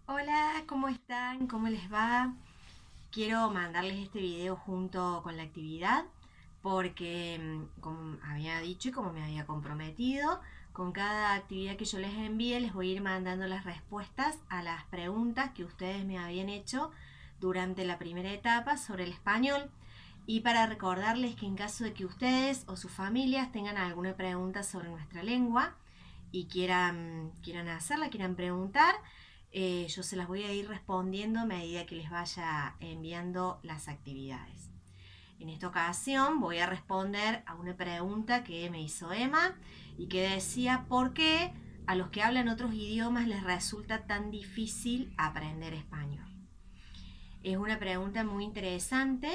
Hola, ¿cómo están? ¿Cómo les va? Quiero mandarles este video junto con la actividad porque, como había dicho y como me había comprometido, con cada actividad que yo les envíe les voy a ir mandando las respuestas a las preguntas que ustedes me habían hecho durante la primera etapa sobre el español. Y para recordarles que en caso de que ustedes o sus familias tengan alguna pregunta sobre nuestra lengua y quieran hacerla, quieran preguntar, yo se las voy a ir respondiendo a medida que les vaya enviando las actividades. En esta ocasión voy a responder a una pregunta que me hizo Emma y que decía por qué a los que hablan otros idiomas les resulta tan difícil aprender español. Es una pregunta muy interesante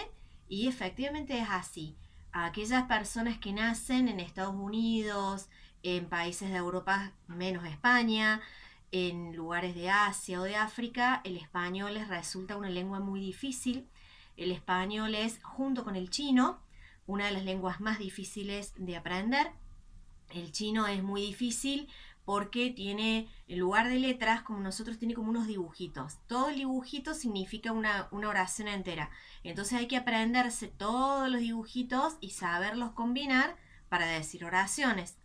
y efectivamente es así. A aquellas personas que nacen en Estados Unidos, en países de Europa menos España, en lugares de Asia o de África, el español les resulta una lengua muy difícil. El español es, junto con el chino, una de las lenguas más difíciles de aprender. El chino es muy difícil porque tiene, en lugar de letras, como nosotros, tiene como unos dibujitos. Todo el dibujito significa una oración entera. Entonces hay que aprenderse todos los dibujitos y saberlos combinar para decir oraciones.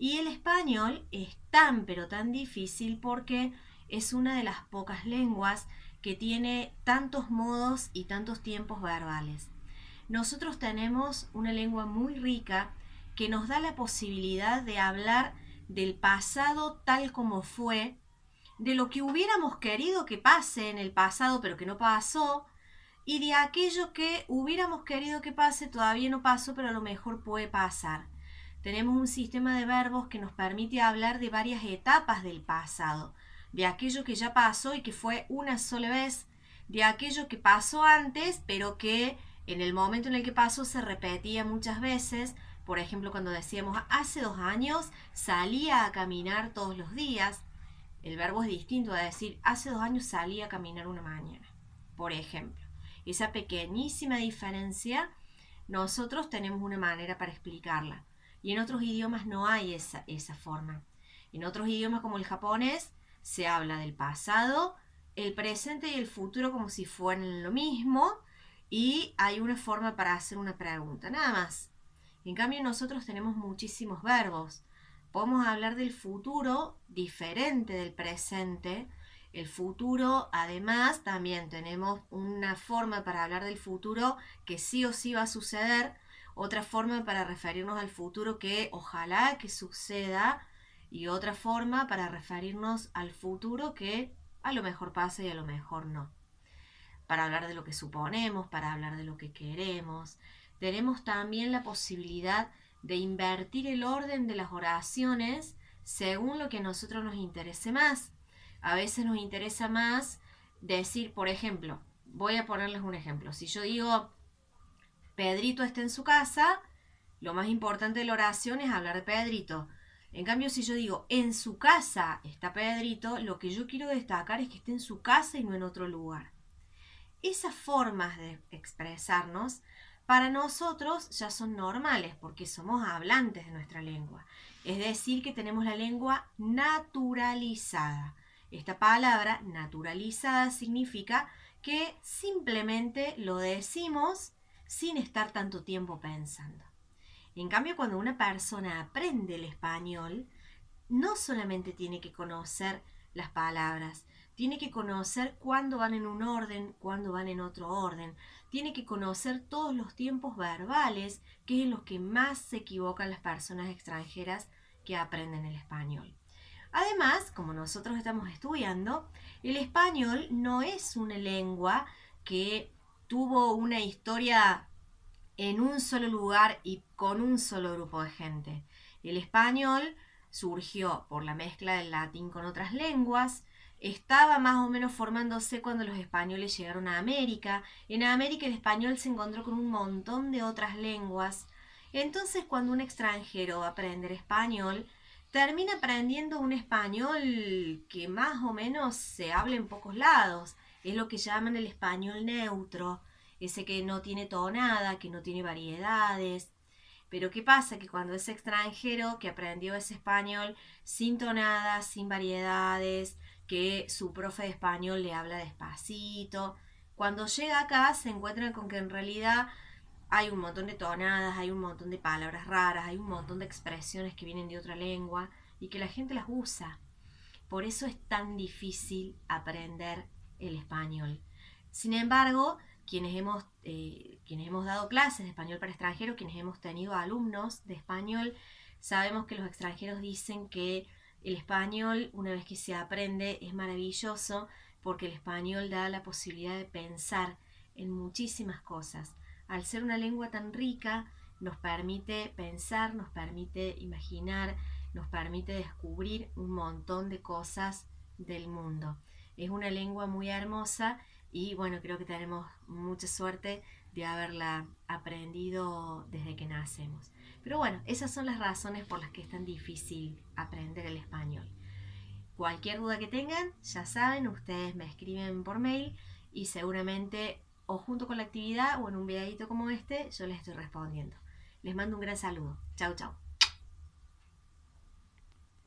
Y el español es tan pero tan difícil porque es una de las pocas lenguas que tiene tantos modos y tantos tiempos verbales. Nosotros tenemos una lengua muy rica que nos da la posibilidad de hablar del pasado tal como fue, de lo que hubiéramos querido que pase en el pasado pero que no pasó, y de aquello que hubiéramos querido que pase todavía no pasó pero a lo mejor puede pasar. Tenemos un sistema de verbos que nos permite hablar de varias etapas del pasado, de aquello que ya pasó y que fue una sola vez, de aquello que pasó antes pero que en el momento en el que pasó se repetía muchas veces. Por ejemplo, cuando decíamos hace 2 años salía a caminar todos los días, el verbo es distinto a decir hace 2 años salí a caminar una mañana, por ejemplo. Esa pequeñísima diferencia nosotros tenemos una manera para explicarla. Y en otros idiomas no hay esa forma. En otros idiomas como el japonés se habla del pasado, el presente y el futuro como si fueran lo mismo, y hay una forma para hacer una pregunta, nada más. En cambio nosotros tenemos muchísimos verbos. Podemos hablar del futuro diferente del presente. El futuro, además, también tenemos una forma para hablar del futuro que sí o sí va a suceder, otra forma para referirnos al futuro que ojalá que suceda, y otra forma para referirnos al futuro que a lo mejor pasa y a lo mejor no. Para hablar de lo que suponemos, para hablar de lo que queremos. Tenemos también la posibilidad de invertir el orden de las oraciones según lo que a nosotros nos interese más. A veces nos interesa más decir, por ejemplo, voy a ponerles un ejemplo. Si yo digo, Pedrito está en su casa, lo más importante de la oración es hablar de Pedrito. En cambio, si yo digo, en su casa está Pedrito, lo que yo quiero destacar es que esté en su casa y no en otro lugar. Esas formas de expresarnos para nosotros ya son normales porque somos hablantes de nuestra lengua. Es decir, que tenemos la lengua naturalizada. Esta palabra naturalizada significa que simplemente lo decimos sin estar tanto tiempo pensando. En cambio, cuando una persona aprende el español, no solamente tiene que conocer las palabras, tiene que conocer cuándo van en un orden, cuándo van en otro orden, tiene que conocer todos los tiempos verbales, que es en los que más se equivocan las personas extranjeras que aprenden el español. Además, como nosotros estamos estudiando, el español no es una lengua que tuvo una historia en un solo lugar y con un solo grupo de gente. El español surgió por la mezcla del latín con otras lenguas, estaba más o menos formándose cuando los españoles llegaron a América. En América el español se encontró con un montón de otras lenguas. Entonces, cuando un extranjero va a aprender español, termina aprendiendo un español que más o menos se habla en pocos lados. Es lo que llaman el español neutro, ese que no tiene tonada, que no tiene variedades. Pero ¿qué pasa? Que cuando ese extranjero que aprendió ese español sin tonadas, sin variedades, que su profe de español le habla despacito. Cuando llega acá se encuentran con que en realidad hay un montón de tonadas, hay un montón de palabras raras, hay un montón de expresiones que vienen de otra lengua y que la gente las usa. Por eso es tan difícil aprender el español. Sin embargo, quienes hemos dado clases de español para extranjeros, quienes hemos tenido alumnos de español, sabemos que los extranjeros dicen que el español, una vez que se aprende, es maravilloso porque el español da la posibilidad de pensar en muchísimas cosas. Al ser una lengua tan rica, nos permite pensar, nos permite imaginar, nos permite descubrir un montón de cosas del mundo. Es una lengua muy hermosa y bueno, creo que tenemos mucha suerte de haberla aprendido desde que nacemos. Pero bueno, esas son las razones por las que es tan difícil aprender el español. Cualquier duda que tengan, ya saben, ustedes me escriben por mail y seguramente o junto con la actividad o en un videito como este yo les estoy respondiendo. Les mando un gran saludo. Chau, chau.